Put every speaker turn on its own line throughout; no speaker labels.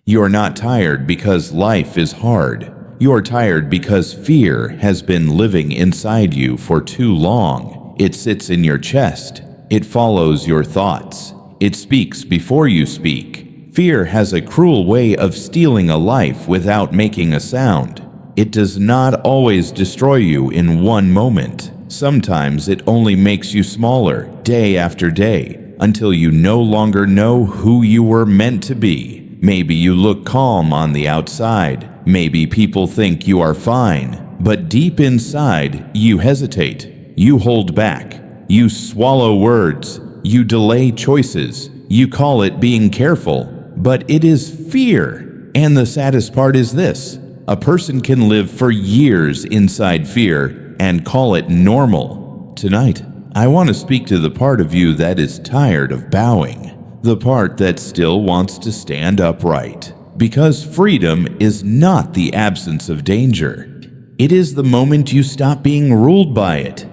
You're not tired because life is hard. You're tired because fear has been living inside you for too long. It sits in your chest. It follows your thoughts. It speaks before you speak. Fear has a cruel way of stealing a life without making a sound. It does not always destroy you in one moment. Sometimes it only makes you smaller, day after day, until you no longer know who you were meant to be. Maybe you look calm on the outside. Maybe people think you are fine. But deep inside, you hesitate. You hold back. You swallow words. You delay choices. You call it being careful. But it is fear. And the saddest part is this. A person can live for years inside fear and call it normal. Tonight, I want to speak to the part of you that is tired of bowing. The part that still wants to stand upright. Because freedom is not the absence of danger. It is the moment you stop being ruled by it.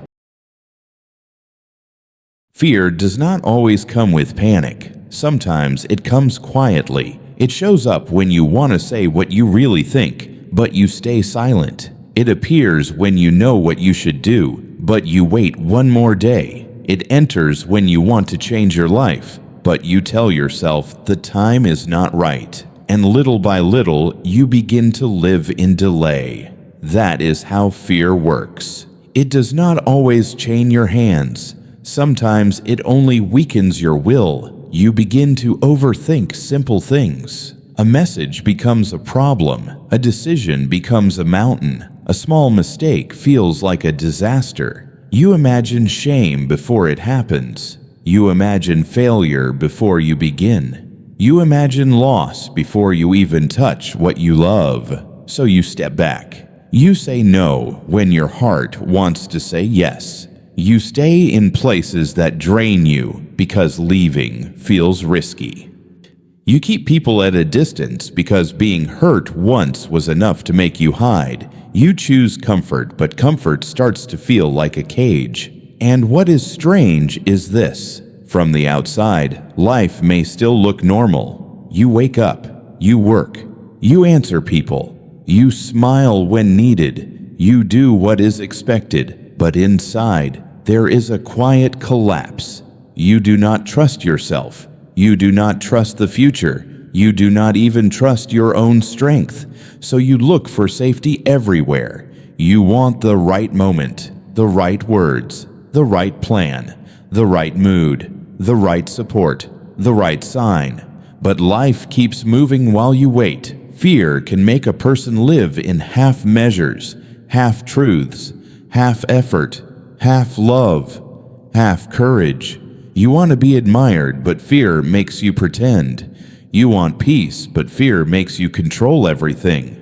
Fear does not always come with panic. Sometimes it comes quietly. It shows up when you want to say what you really think, but you stay silent. It appears when you know what you should do, but you wait one more day. It enters when you want to change your life, but you tell yourself the time is not right. And little by little, you begin to live in delay. That is how fear works. It does not always chain your hands. Sometimes it only weakens your will. You begin to overthink simple things. A message becomes a problem. A decision becomes a mountain. A small mistake feels like a disaster. You imagine shame before it happens. You imagine failure before you begin. You imagine loss before you even touch what you love. So you step back. You say no when your heart wants to say yes. You stay in places that drain you because leaving feels risky. You keep people at a distance because being hurt once was enough to make you hide. You choose comfort, but comfort starts to feel like a cage. And what is strange is this. From the outside, life may still look normal. You wake up, you work, you answer people, you smile when needed, you do what is expected, but inside, there is a quiet collapse. You do not trust yourself. You do not trust the future. You do not even trust your own strength. So you look for safety everywhere. You want the right moment, the right words, the right plan, the right mood, the right support, the right sign. But life keeps moving while you wait. Fear can make a person live in half measures, half truths, half effort, half love, half courage. You want to be admired, but fear makes you pretend. You want peace, but fear makes you control everything.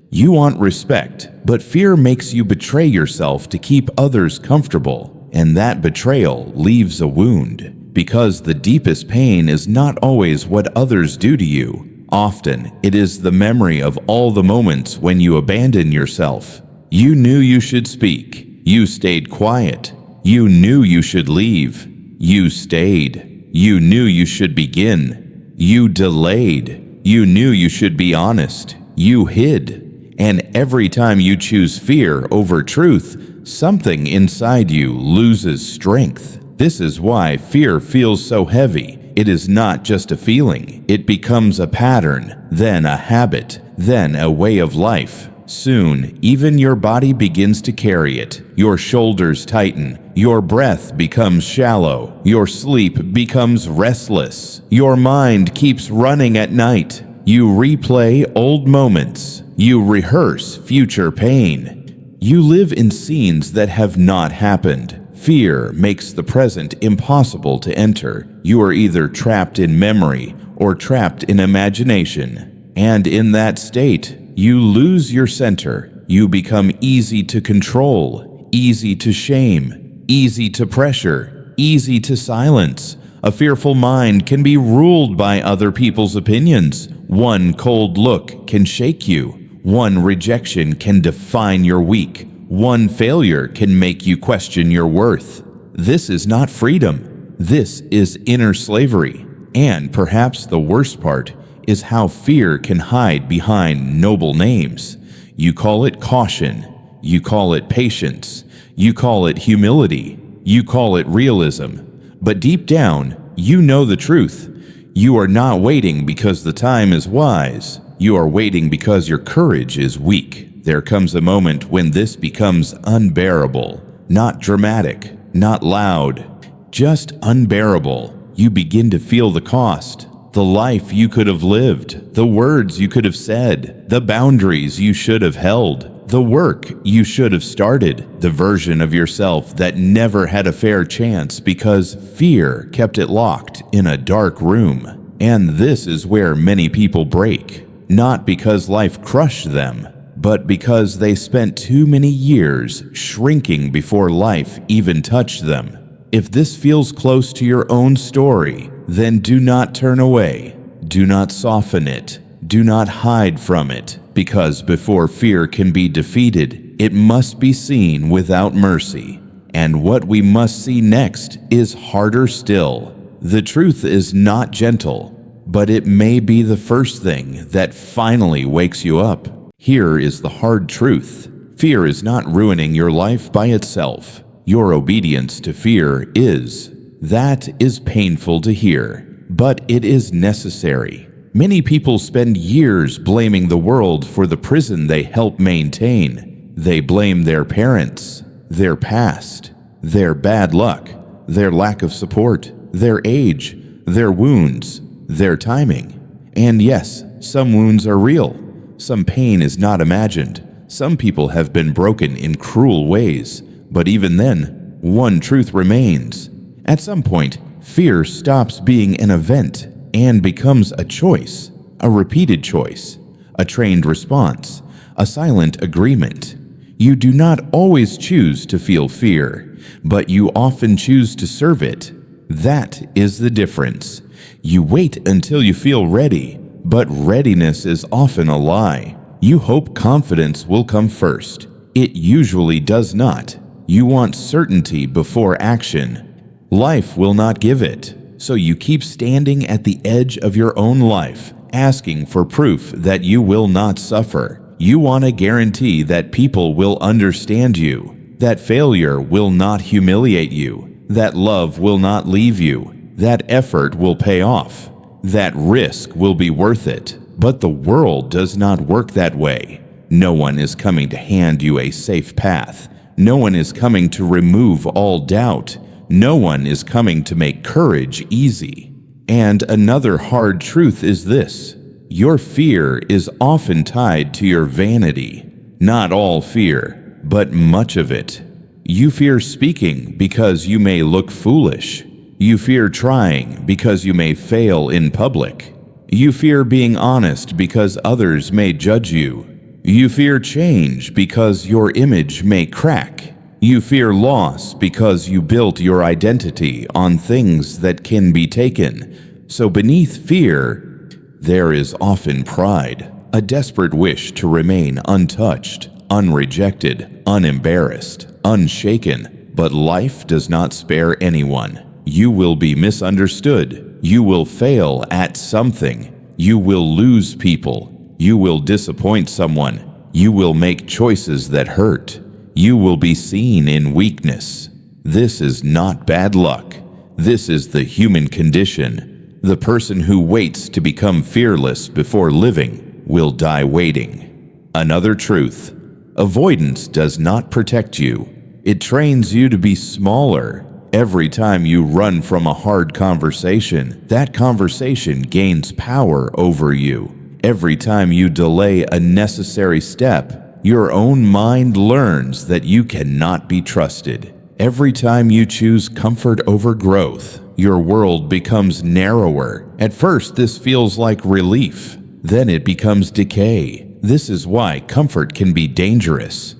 You want respect, but fear makes you betray yourself to keep others comfortable. And that betrayal leaves a wound. Because the deepest pain is not always what others do to you. Often, it is the memory of all the moments when you abandon yourself. You knew you should speak. You stayed quiet. You knew you should leave. You stayed. You knew you should begin. You delayed. You knew you should be honest. You hid. And every time you choose fear over truth, something inside you loses strength. This is why fear feels so heavy. It is not just a feeling. It becomes a pattern, then a habit, then a way of life. Soon, even your body begins to carry it. Your shoulders tighten. Your breath becomes shallow. Your sleep becomes restless. Your mind keeps running at night. You replay old moments. You rehearse future pain. You live in scenes that have not happened. Fear makes the present impossible to enter. You are either trapped in memory or trapped in imagination. And in that state, you lose your center. You become easy to control, easy to shame, easy to pressure, easy to silence. A fearful mind can be ruled by other people's opinions. One cold look can shake you. One rejection can define your week. One failure can make you question your worth. This is not freedom. This is inner slavery. And perhaps the worst part is how fear can hide behind noble names. You call it caution, you call it patience, you call it humility, you call it realism. But deep down, you know the truth. You are not waiting because the time is wise. You are waiting because your courage is weak. There comes a moment when this becomes unbearable. Not dramatic, not loud, just unbearable. You begin to feel the cost. The life you could have lived, the words you could have said, the boundaries you should have held, the work you should have started, the version of yourself that never had a fair chance because fear kept it locked in a dark room. And this is where many people break, not because life crushed them, but because they spent too many years shrinking before life even touched them. If this feels close to your own story, then do not turn away. Do not soften it. Do not hide from it, because before fear can be defeated, it must be seen without mercy. And what we must see next is harder still. The truth is not gentle, but it may be the first thing that finally wakes you up. Here is the hard truth. Fear is not ruining your life by itself. Your obedience to fear is. That is painful to hear, but it is necessary. Many people spend years blaming the world for the prison they help maintain. They blame their parents, their past, their bad luck, their lack of support, their age, their wounds, their timing. And yes, some wounds are real. Some pain is not imagined. Some people have been broken in cruel ways. But even then, one truth remains. At some point, fear stops being an event and becomes a choice, a repeated choice, a trained response, a silent agreement. You do not always choose to feel fear, but you often choose to serve it. That is the difference. You wait until you feel ready, but readiness is often a lie. You hope confidence will come first. It usually does not. You want certainty before action. Life will not give it, so you keep standing at the edge of your own life, asking for proof that you will not suffer. You want a guarantee that people will understand you, that failure will not humiliate you, that love will not leave you, that effort will pay off, that risk will be worth it. But the world does not work that way. No one is coming to hand you a safe path. No one is coming to remove all doubt. No one is coming to make courage easy. And another hard truth is this: your fear is often tied to your vanity. Not all fear, but much of it. You fear speaking because you may look foolish. You fear trying because you may fail in public. You fear being honest because others may judge you. You fear change because your image may crack. You fear loss because you built your identity on things that can be taken. So beneath fear, there is often pride, a desperate wish to remain untouched, unrejected, unembarrassed, unshaken. But life does not spare anyone. You will be misunderstood. You will fail at something. You will lose people. You will disappoint someone. You will make choices that hurt. You will be seen in weakness. This is not bad luck. This is the human condition. The person who waits to become fearless before living will die waiting. Another truth: avoidance does not protect you. It trains you to be smaller. Every time you run from a hard conversation, that conversation gains power over you. Every time you delay a necessary step, your own mind learns that you cannot be trusted. Every time you choose comfort over growth, your world becomes narrower. At first, this feels like relief. Then it becomes decay. This is why comfort can be dangerous.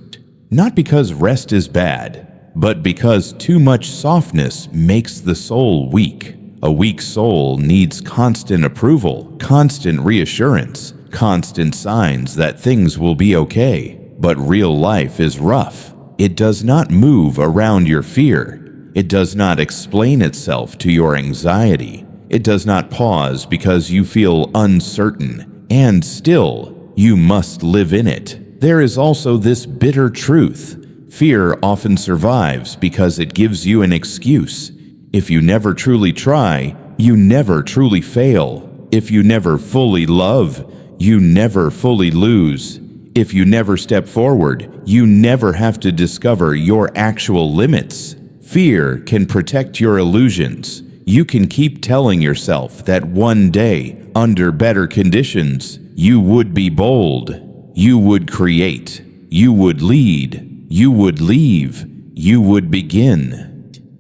Not because rest is bad, but because too much softness makes the soul weak. A weak soul needs constant approval, constant reassurance, constant signs that things will be okay. But real life is rough. It does not move around your fear. It does not explain itself to your anxiety. It does not pause because you feel uncertain, and still, you must live in it. There is also this bitter truth. Fear often survives because it gives you an excuse. If you never truly try, you never truly fail. If you never fully love, you never fully lose. If you never step forward, you never have to discover your actual limits. Fear can protect your illusions. You can keep telling yourself that one day, under better conditions, you would be bold, you would create, you would lead, you would leave, you would begin.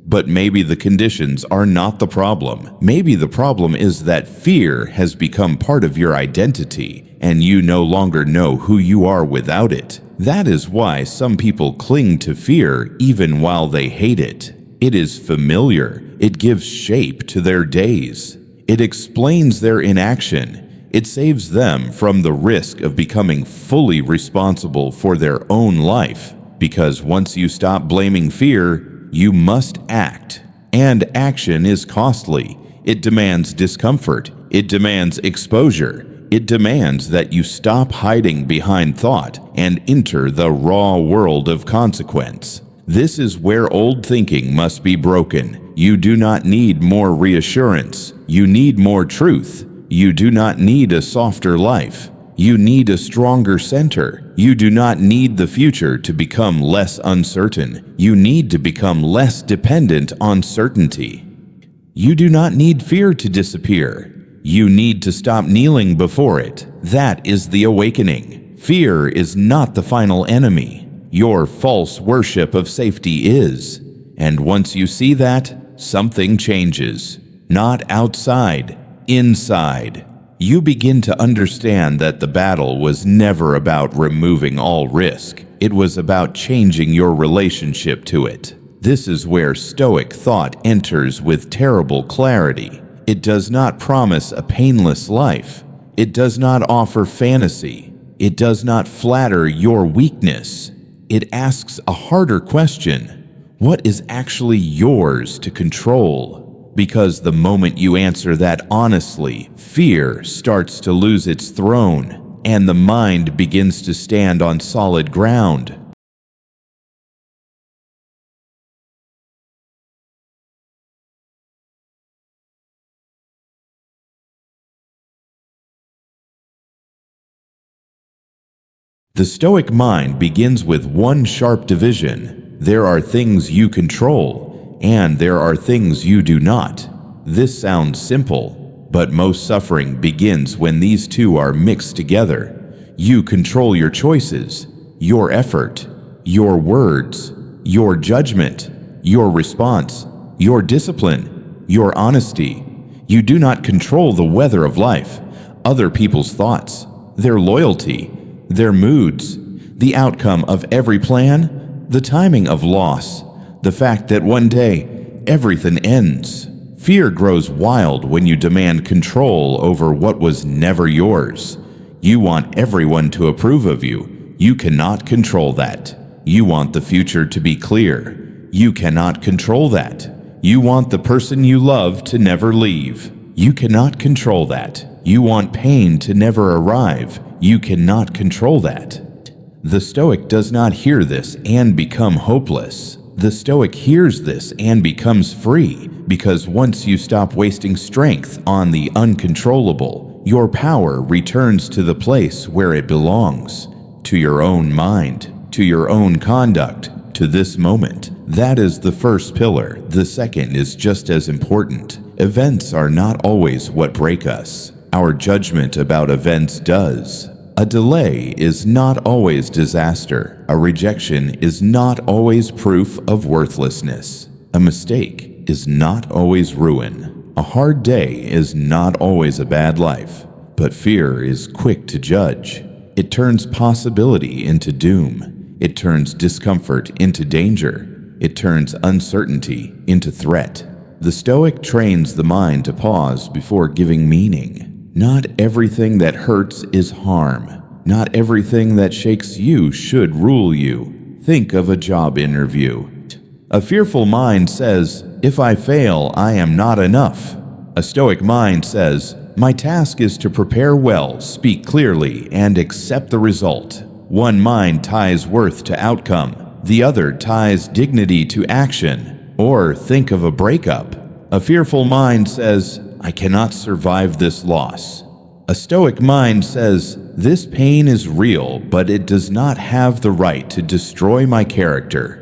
But maybe the conditions are not the problem. Maybe the problem is that fear has become part of your identity, and you no longer know who you are without it. That is why some people cling to fear even while they hate it. It is familiar. It gives shape to their days. It explains their inaction. It saves them from the risk of becoming fully responsible for their own life. Because once you stop blaming fear, you must act. And action is costly. It demands discomfort. It demands exposure. It demands that you stop hiding behind thought and enter the raw world of consequence. This is where old thinking must be broken. You do not need more reassurance. You need more truth. You do not need a softer life. You need a stronger center. You do not need the future to become less uncertain. You need to become less dependent on certainty. You do not need fear to disappear. You need to stop kneeling before it. That is the awakening. Fear is not the final enemy. Your false worship of safety is. And once you see that, something changes. Not outside, inside. You begin to understand that the battle was never about removing all risk. It was about changing your relationship to it. This is where Stoic thought enters with terrible clarity. It does not promise a painless life. It does not offer fantasy. It does not flatter your weakness. It asks a harder question. What is actually yours to control? Because the moment you answer that honestly, fear starts to lose its throne, and the mind begins to stand on solid ground. The Stoic mind begins with one sharp division. There are things you control, and there are things you do not. This sounds simple, but most suffering begins when these two are mixed together. You control your choices, your effort, your words, your judgment, your response, your discipline, your honesty. You do not control the weather of life, other people's thoughts, their loyalty, their moods, the outcome of every plan, the timing of loss, the fact that one day everything ends. Fear grows wild when you demand control over what was never yours. You want everyone to approve of you. You cannot control that. You want the future to be clear. You cannot control that. You want the person you love to never leave. You cannot control that. You want pain to never arrive. You cannot control that. The Stoic does not hear this and become hopeless. The Stoic hears this and becomes free, because once you stop wasting strength on the uncontrollable, your power returns to the place where it belongs, to your own mind, to your own conduct, to this moment. That is the first pillar. The second is just as important. Events are not always what break us. Our judgment about events does. A delay is not always disaster. A rejection is not always proof of worthlessness. A mistake is not always ruin. A hard day is not always a bad life. But fear is quick to judge. It turns possibility into doom. It turns discomfort into danger. It turns uncertainty into threat. The Stoic trains the mind to pause before giving meaning. Not everything that hurts is harm. Not everything that shakes you should rule you. Think of a job interview. A fearful mind says, "If I fail, I am not enough." A Stoic mind says, "My task is to prepare well, speak clearly, and accept the result." One mind ties worth to outcome. The other ties dignity to action. Or think of a breakup. A fearful mind says, "I cannot survive this loss." A Stoic mind says, "This pain is real, but it does not have the right to destroy my character."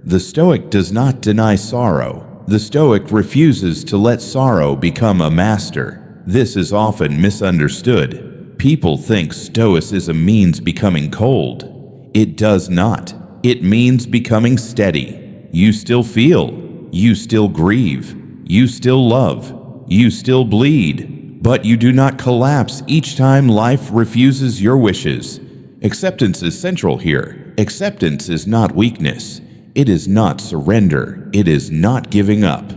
The Stoic does not deny sorrow. The Stoic refuses to let sorrow become a master. This is often misunderstood. People think Stoicism means becoming cold. It does not. It means becoming steady. You still feel. You still grieve. You still love. You still bleed. But you do not collapse each time life refuses your wishes. Acceptance is central here. Acceptance is not weakness. It is not surrender. It is not giving up.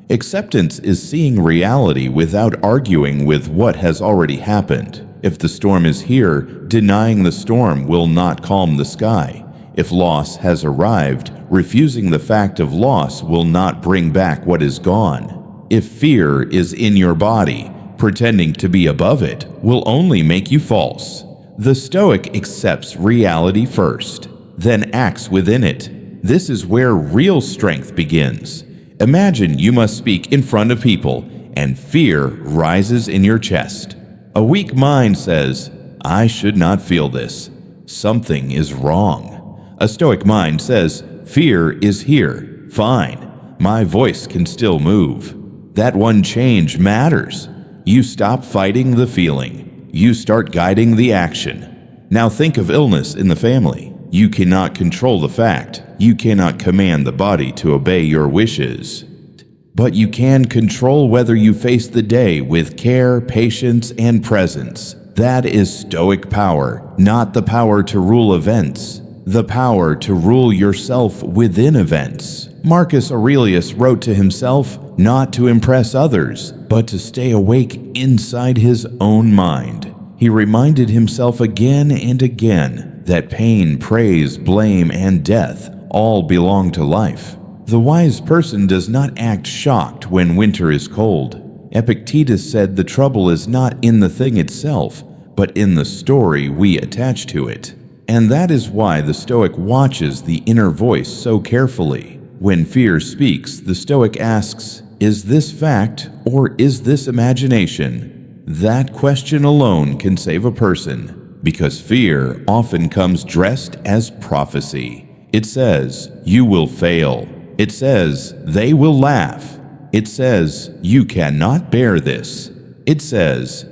Acceptance is seeing reality without arguing with what has already happened. If the storm is here, denying the storm will not calm the sky. If loss has arrived, refusing the fact of loss will not bring back what is gone. If fear is in your body, pretending to be above it will only make you false. The Stoic accepts reality first, then acts within it. This is where real strength begins. Imagine you must speak in front of people, and fear rises in your chest. A weak mind says, "I should not feel this. Something is wrong." A Stoic mind says, "Fear is here. Fine. My voice can still move." That one change matters. You stop fighting the feeling. You start guiding the action. Now think of illness in the family. You cannot control the fact. You cannot command the body to obey your wishes. But you can control whether you face the day with care, patience, and presence. That is Stoic power, not the power to rule events. The power to rule yourself within events. Marcus Aurelius wrote to himself, not to impress others, but to stay awake inside his own mind. He reminded himself again and again that pain, praise, blame, and death all belong to life. The wise person does not act shocked when winter is cold. Epictetus said the trouble is not in the thing itself, but in the story we attach to it. And that is why the Stoic watches the inner voice so carefully. When fear speaks, the Stoic asks, "Is this fact or is this imagination?" That question alone can save a person, because fear often comes dressed as prophecy. It says, "You will fail." It says, "They will laugh." It says, "You cannot bear this." It says,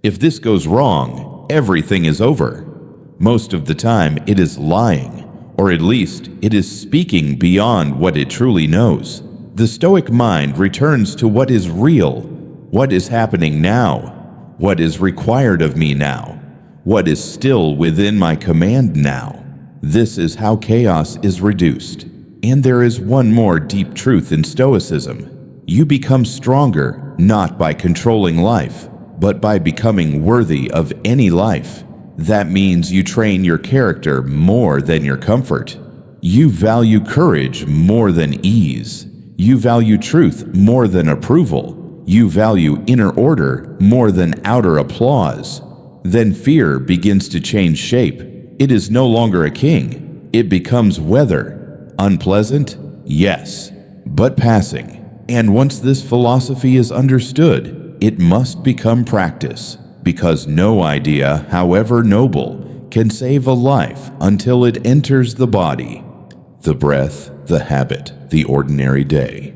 "If this goes wrong, everything is over." Most of the time, it is lying, or at least it is speaking beyond what it truly knows. The Stoic mind returns to what is real, what is happening now, what is required of me now, what is still within my command now. This is how chaos is reduced. And there is one more deep truth in Stoicism. You become stronger not by controlling life, but by becoming worthy of any life. That means you train your character more than your comfort. You value courage more than ease. You value truth more than approval. You value inner order more than outer applause. Then fear begins to change shape. It is no longer a king. It becomes weather. Unpleasant? Yes, but passing. And once this philosophy is understood, it must become practice, because no idea, however noble, can save a life until it enters the body, the breath, the habit, the ordinary day.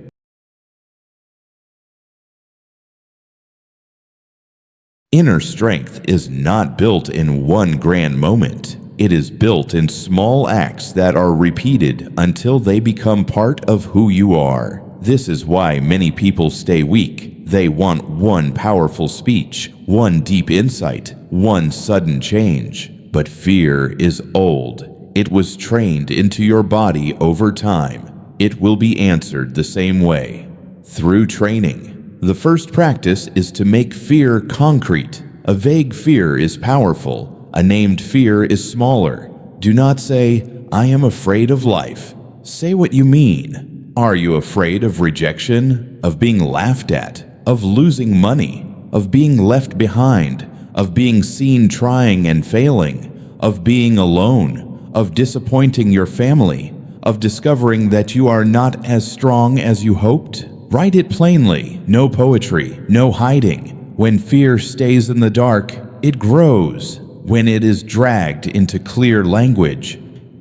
Inner strength is not built in one grand moment. It is built in small acts that are repeated until they become part of who you are. This is why many people stay weak. They want one powerful speech, one deep insight, one sudden change. But fear is old. It was trained into your body over time. It will be answered the same way, through training. The first practice is to make fear concrete. A vague fear is powerful. A named fear is smaller. Do not say, "I am afraid of life." Say what you mean. Are you afraid of rejection, of being laughed at, of losing money, of being left behind, of being seen trying and failing, of being alone, of disappointing your family, of discovering that you are not as strong as you hoped? Write it plainly, no poetry, no hiding. When fear stays in the dark, it grows. When it is dragged into clear language,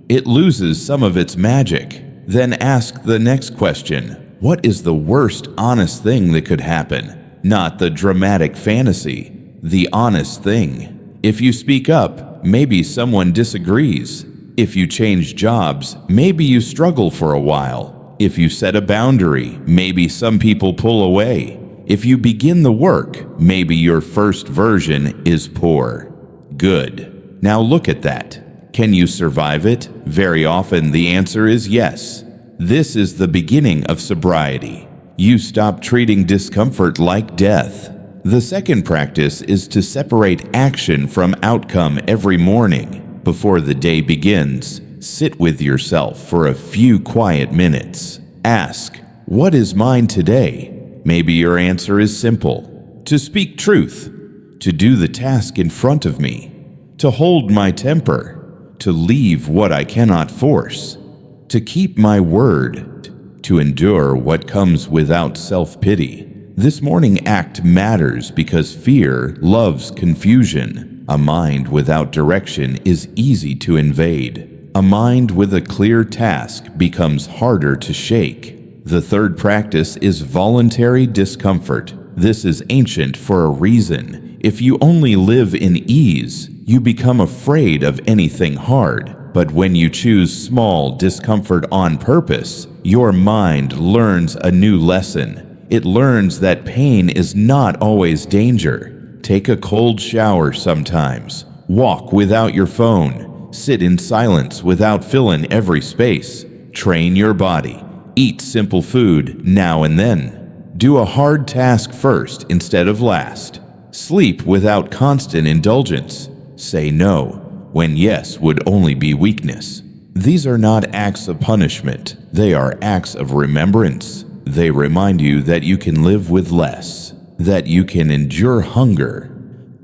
it loses some of its magic. Then ask the next question. What is the worst honest thing that could happen? Not the dramatic fantasy, the honest thing. If you speak up, maybe someone disagrees. If you change jobs, maybe you struggle for a while. If you set a boundary, maybe some people pull away. If you begin the work, maybe your first version is poor. Good. Now look at that. Can you survive it? Very often the answer is yes. This is the beginning of sobriety. You stop treating discomfort like death. The second practice is to separate action from outcome every morning. Before the day begins, sit with yourself for a few quiet minutes. Ask, what is mine today? Maybe your answer is simple. To speak truth, to do the task in front of me, to hold my temper, to leave what I cannot force, to keep my word, to endure what comes without self-pity. This morning act matters because fear loves confusion. A mind without direction is easy to invade. A mind with a clear task becomes harder to shake. The third practice is voluntary discomfort. This is ancient for a reason. If you only live in ease, you become afraid of anything hard. But when you choose small discomfort on purpose, your mind learns a new lesson. It learns that pain is not always danger. Take a cold shower sometimes. Walk without your phone. Sit in silence without filling every space. Train your body. Eat simple food now and then. Do a hard task first instead of last. Sleep without constant indulgence. Say no when yes would only be weakness. These are not acts of punishment. They are acts of remembrance. They remind you that you can live with less, that you can endure hunger,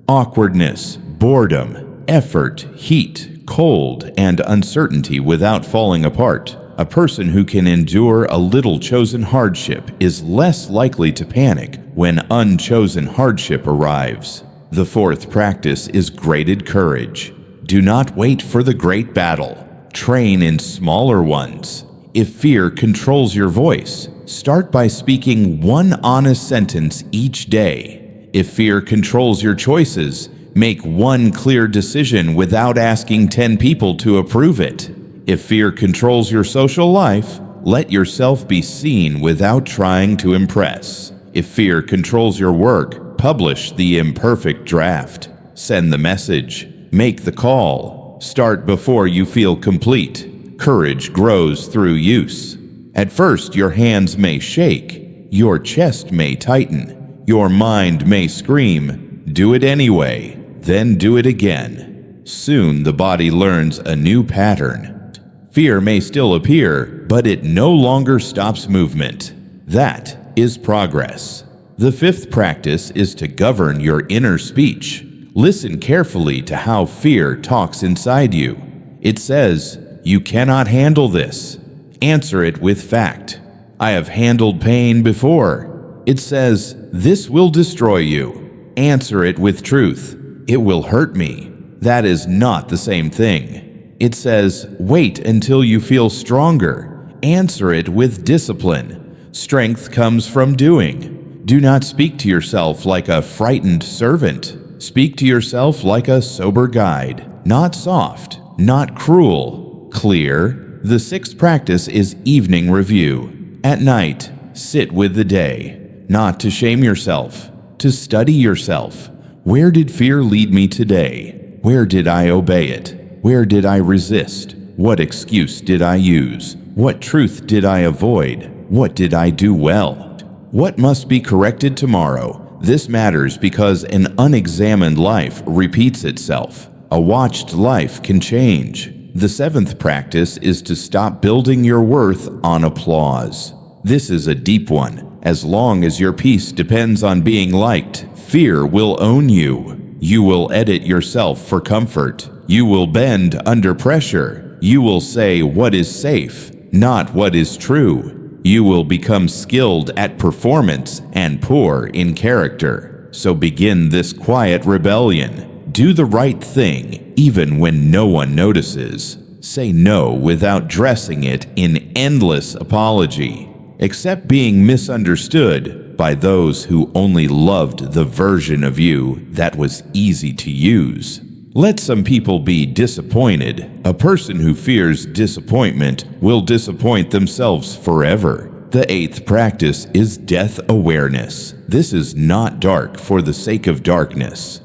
awkwardness, boredom, effort, heat, cold, and uncertainty without falling apart. A person who can endure a little chosen hardship is less likely to panic when unchosen hardship arrives. The fourth practice is graded courage. Do not wait for the great battle. Train in smaller ones. If fear controls your voice, start by speaking one honest sentence each day. If fear controls your choices, make one clear decision without asking 10 people to approve it. If fear controls your social life, let yourself be seen without trying to impress. If fear controls your work, publish the imperfect draft. Send the message. Make the call. Start before you feel complete. Courage grows through use. At first, your hands may shake. Your chest may tighten. Your mind may scream. Do it anyway. Then do it again. Soon the body learns a new pattern. Fear may still appear, but it no longer stops movement. That is progress. The fifth practice is to govern your inner speech. Listen carefully to how fear talks inside you. It says, "You cannot handle this." Answer it with fact. "I have handled pain before." It says, "This will destroy you." Answer it with truth. "It will hurt me." That is not the same thing. It says, "Wait until you feel stronger." Answer it with discipline. Strength comes from doing. Do not speak to yourself like a frightened servant. Speak to yourself like a sober guide. Not soft, not cruel, clear. The sixth practice is evening review. At night, sit with the day. Not to shame yourself, to study yourself. Where did fear lead me today? Where did I obey it? Where did I resist? What excuse did I use? What truth did I avoid? What did I do well? What must be corrected tomorrow? This matters because an unexamined life repeats itself. A watched life can change. The seventh practice is to stop building your worth on applause. This is a deep one. As long as your peace depends on being liked, fear will own you. You will edit yourself for comfort. You will bend under pressure. You will say what is safe, not what is true. You will become skilled at performance and poor in character. So begin this quiet rebellion. Do the right thing, even when no one notices. Say no without dressing it in endless apology. Accept being misunderstood by those who only loved the version of you that was easy to use. Let some people be disappointed. A person who fears disappointment will disappoint themselves forever. The 8th practice is death awareness. This is not dark for the sake of darkness.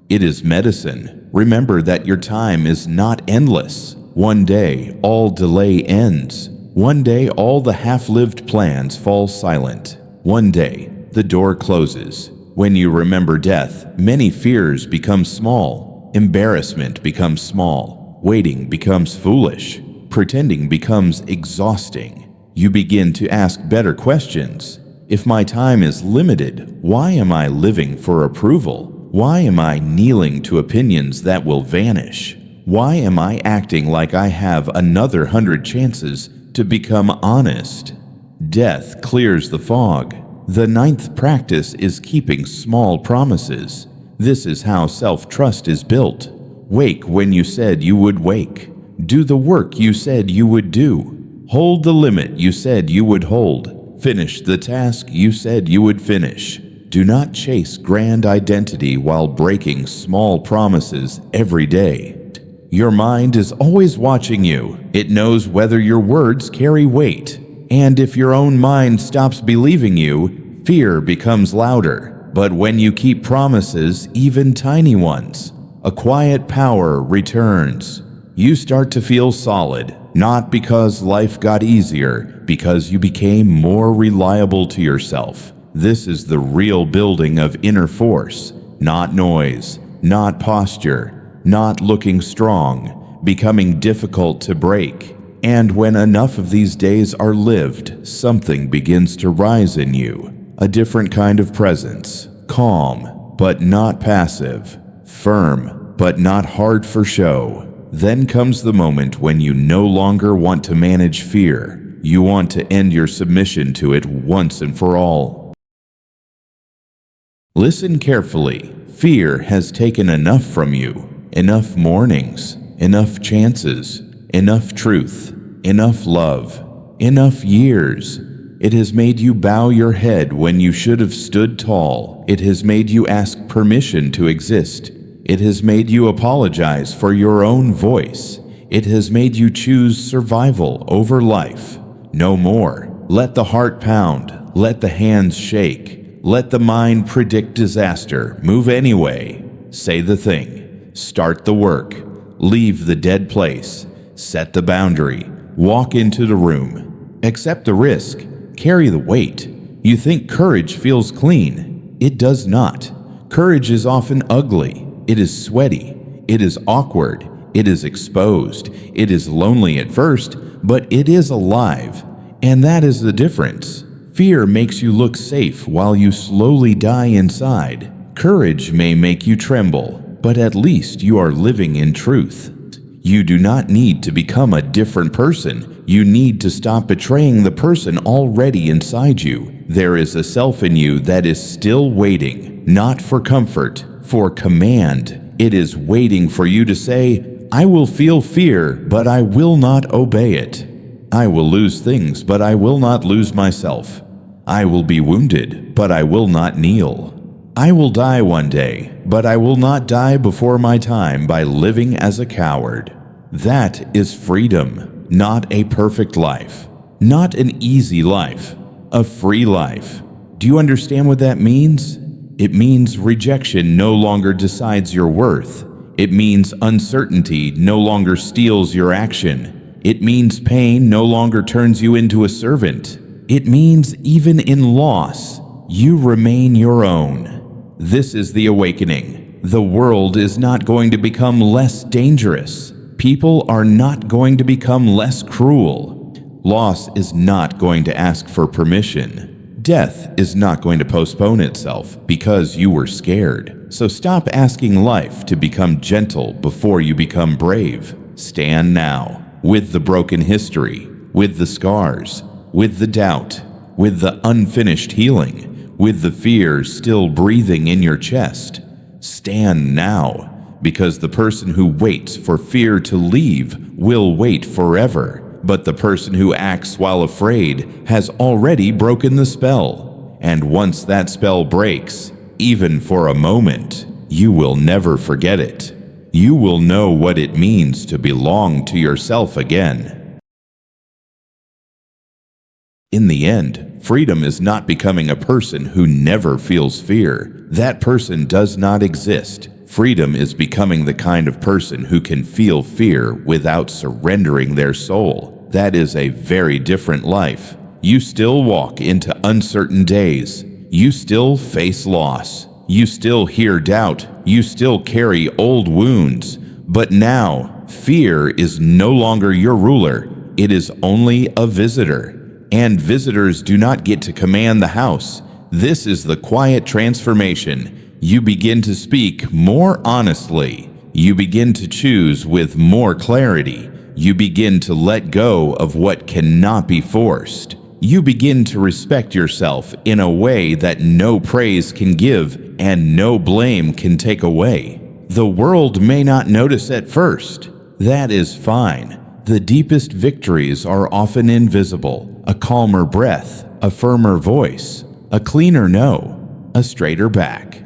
It is medicine. Remember that your time is not endless. One day, all delay ends. One day, all the half-lived plans fall silent. One day, the door closes. When you remember death, many fears become small. Embarrassment becomes small. Waiting becomes foolish. Pretending becomes exhausting. You begin to ask better questions. If my time is limited, why am I living for approval? Why am I kneeling to opinions that will vanish? Why am I acting like I have another 100 chances to become honest? Death clears the fog. The 9th practice is keeping small promises. This is how self-trust is built. Wake when you said you would wake. Do the work you said you would do. Hold the limit you said you would hold. Finish the task you said you would finish. Do not chase grand identity while breaking small promises every day. Your mind is always watching you. It knows whether your words carry weight. And if your own mind stops believing you, fear becomes louder. But when you keep promises, even tiny ones, a quiet power returns. You start to feel solid, not because life got easier, because you became more reliable to yourself. This is the real building of inner force, not noise, not posture, not looking strong, becoming difficult to break. And when enough of these days are lived, something begins to rise in you. A different kind of presence, calm, but not passive, firm, but not hard for show. Then comes the moment when you no longer want to manage fear. You want to end your submission to it once and for all. Listen carefully. Fear has taken enough from you. Enough mornings, enough chances, enough truth, enough love, enough years. It has made you bow your head when you should have stood tall. It has made you ask permission to exist. It has made you apologize for your own voice. It has made you choose survival over life. No more. Let the heart pound. Let the hands shake. Let the mind predict disaster. Move anyway. Say the thing. Start the work. Leave the dead place. Set the boundary. Walk into the room. Accept the risk. Carry the weight. You think courage feels clean. It does not. Courage is often ugly. It is sweaty. It is awkward. It is exposed. It is lonely at first, but it is alive. And that is the difference. Fear makes you look safe while you slowly die inside. Courage may make you tremble, but at least you are living in truth. You do not need to become a different person. You need to stop betraying the person already inside you. There is a self in you that is still waiting, not for comfort, for command. It is waiting for you to say, I will feel fear, but I will not obey it. I will lose things, but I will not lose myself. I will be wounded, but I will not kneel. I will die one day, but I will not die before my time by living as a coward. That is freedom, not a perfect life, not an easy life, a free life. Do you understand what that means? It means rejection no longer decides your worth. It means uncertainty no longer steals your action. It means pain no longer turns you into a servant. It means even in loss, you remain your own. This is the awakening. The world is not going to become less dangerous. People are not going to become less cruel. Loss is not going to ask for permission. Death is not going to postpone itself because you were scared. So stop asking life to become gentle before you become brave. Stand now, with the broken history, with the scars, with the doubt, with the unfinished healing, with the fear still breathing in your chest. Stand now, because the person who waits for fear to leave will wait forever. But the person who acts while afraid has already broken the spell. And once that spell breaks, even for a moment, you will never forget it. You will know what it means to belong to yourself again. In the end, freedom is not becoming a person who never feels fear. That person does not exist. Freedom is becoming the kind of person who can feel fear without surrendering their soul. That is a very different life. You still walk into uncertain days. You still face loss. You still hear doubt. You still carry old wounds. But now, fear is no longer your ruler. It is only a visitor. And visitors do not get to command the house. This is the quiet transformation. You begin to speak more honestly. You begin to choose with more clarity. You begin to let go of what cannot be forced. You begin to respect yourself in a way that no praise can give and no blame can take away. The world may not notice at first. That is fine. The deepest victories are often invisible. A calmer breath, a firmer voice, a cleaner no, a straighter back.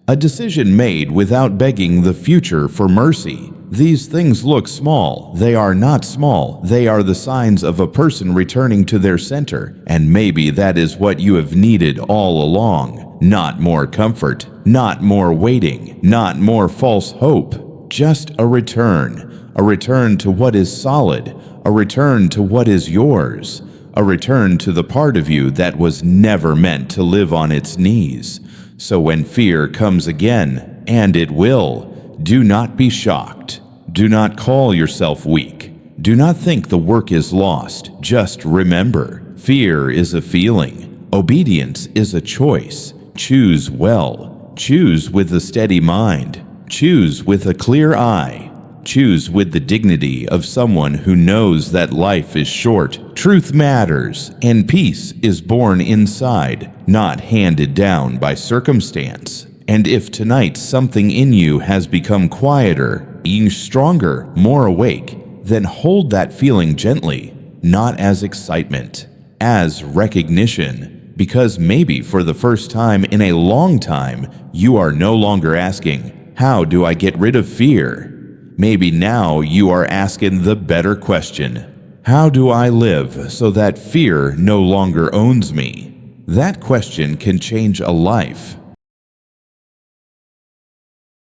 A decision made without begging the future for mercy. These things look small. They are not small. They are the signs of a person returning to their center. And maybe that is what you have needed all along. Not more comfort, not more waiting, not more false hope. Just a return to what is solid, a return to what is yours, a return to the part of you that was never meant to live on its knees. So when fear comes again, and it will, do not be shocked. Do not call yourself weak. Do not think the work is lost. Just remember, fear is a feeling. Obedience is a choice. Choose well. Choose with a steady mind. Choose with a clear eye. Choose with the dignity of someone who knows that life is short, truth matters, and peace is born inside, not handed down by circumstance. And if tonight something in you has become quieter, being stronger, more awake, then hold that feeling gently, not as excitement, as recognition, because maybe for the first time in a long time, you are no longer asking, how do I get rid of fear? Maybe now you are asking the better question. How do I live so that fear no longer owns me? That question can change a life.